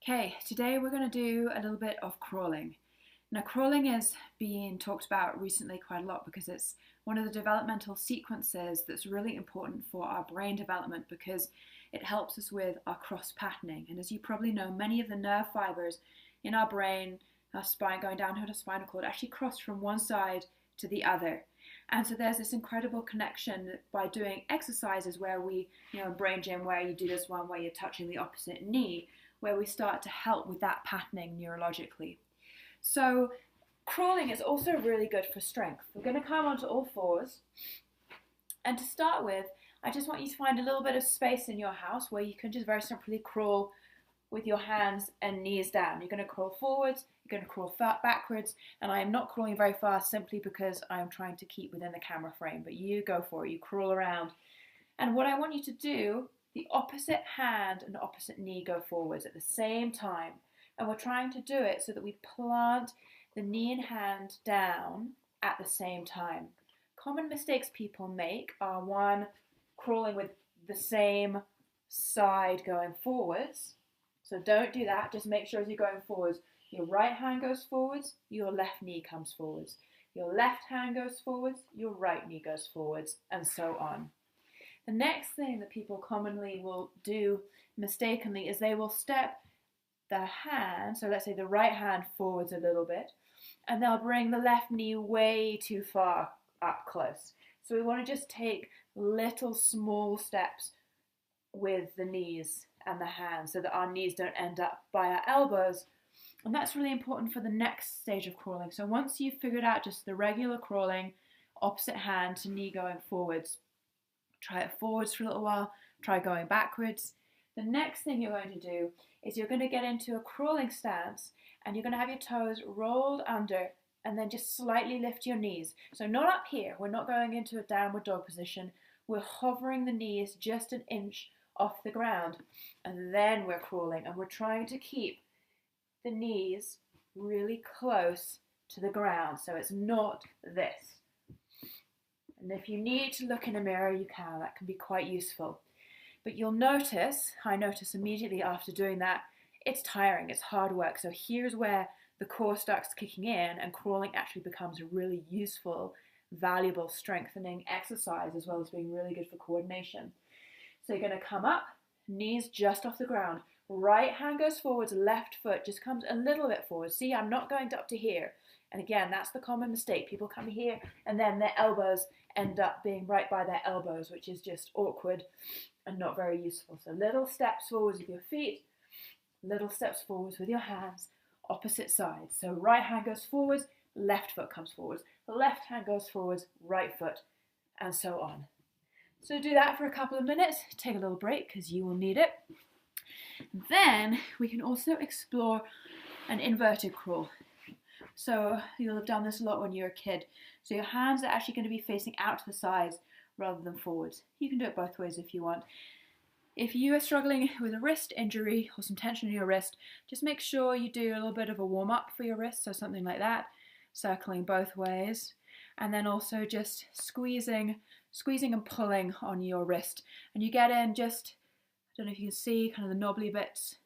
Okay, today we're going to do a little bit of crawling. Now, crawling is being talked about recently quite a lot because it's one of the developmental sequences that's really important for our brain development because it helps us with our cross patterning. And as you probably know, many of the nerve fibers in our brain, our spine, going down to the spinal cord, actually cross from one side to the other. And so there's this incredible connection by doing exercises where we, in brain gym, where you do this one where you're touching the opposite knee, where we start to help with that patterning neurologically. So crawling is also really good for strength. We're going to come onto all fours. And to start with, I just want you to find a little bit of space in your house where you can just very simply crawl with your hands and knees down. You're going to crawl forwards, you're going to crawl backwards, and I am not crawling very fast simply because I'm trying to keep within the camera frame, but you go for it, you crawl around. And what I want you to do, the opposite hand and opposite knee go forwards at the same time. And we're trying to do it so that we plant the knee and hand down at the same time. Common mistakes people make are one, crawling with the same side going forwards. So don't do that, just make sure as you're going forwards, your right hand goes forwards, your left knee comes forwards. Your left hand goes forwards, your right knee goes forwards, and so on. The next thing that people commonly will do mistakenly is they will step their hand, so let's say the right hand forwards a little bit, and they'll bring the left knee way too far up close. So we want to just take little small steps with the knees and the hands so that our knees don't end up by our elbows. And that's really important for the next stage of crawling. So once you've figured out just the regular crawling, opposite hand to knee going forwards, try it forwards for a little while, try going backwards. The next thing you're going to do is you're going to get into a crawling stance and you're going to have your toes rolled under and then just slightly lift your knees. So not up here, we're not going into a downward dog position, we're hovering the knees just an inch off the ground, and then we're crawling and we're trying to keep the knees really close to the ground so it's not this. And if you need to look in a mirror, you can. That can be quite useful. But you'll notice, I notice immediately after doing that, it's tiring, it's hard work. So here's where the core starts kicking in and crawling actually becomes a really useful, valuable, strengthening exercise as well as being really good for coordination. So you're going to come up, knees just off the ground. Right hand goes forwards, left foot just comes a little bit forward. See, I'm not going up to here. And again, that's the common mistake. People come here and then their elbows end up being right by their elbows, which is just awkward and not very useful. So little steps forwards with your feet, little steps forwards with your hands, opposite sides. So right hand goes forwards, left foot comes forwards. The left hand goes forwards, right foot, and so on. So do that for a couple of minutes, take a little break because you will need it. Then we can also explore an inverted crawl. So you'll have done this a lot when you're a kid. So your hands are actually going to be facing out to the sides rather than forwards. You can do it both ways if you want. If you are struggling with a wrist injury or some tension in your wrist, just make sure you do a little bit of a warm-up for your wrist, so something like that, circling both ways. And then also just squeezing and pulling on your wrist. And you get in just, I don't know if you can see, kind of the knobbly bits.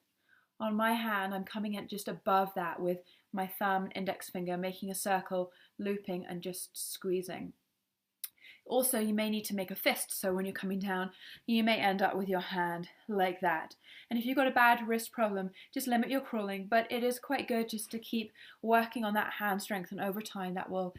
On my hand, I'm coming in just above that with my thumb and index finger, making a circle, looping and just squeezing. Also, you may need to make a fist, so when you're coming down, you may end up with your hand like that. And if you've got a bad wrist problem, just limit your crawling, but it is quite good just to keep working on that hand strength, and over time that will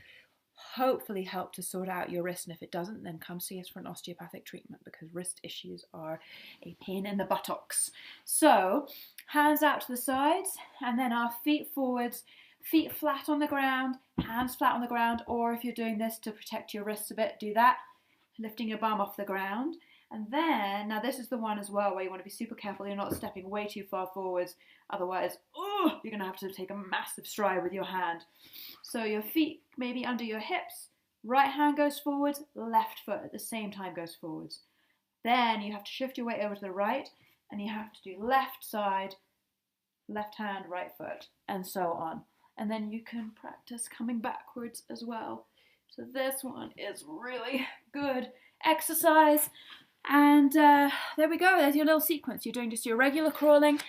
hopefully help to sort out your wrist. And if it doesn't, then come see us for an osteopathic treatment because wrist issues are a pain in the buttocks. So hands out to the sides and then our feet forwards, feet flat on the ground, hands flat on the ground, or if you're doing this to protect your wrists a bit, do that, lifting your bum off the ground. And then, now this is the one as well where you want to be super careful you're not stepping way too far forwards, otherwise you're going to have to take a massive stride with your hand. So your feet maybe under your hips, right hand goes forwards, left foot at the same time goes forwards. Then you have to shift your weight over to the right and you have to do left side, left hand, right foot, and so on. And then you can practice coming backwards as well. So this one is really good exercise. And there we go, there's your little sequence. You're doing just your regular crawling,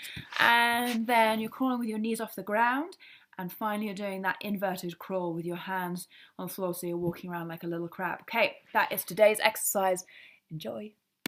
and then you're crawling with your knees off the ground, and finally you're doing that inverted crawl with your hands on the floor, so you're walking around like a little crab. Okay, that is today's exercise. Enjoy.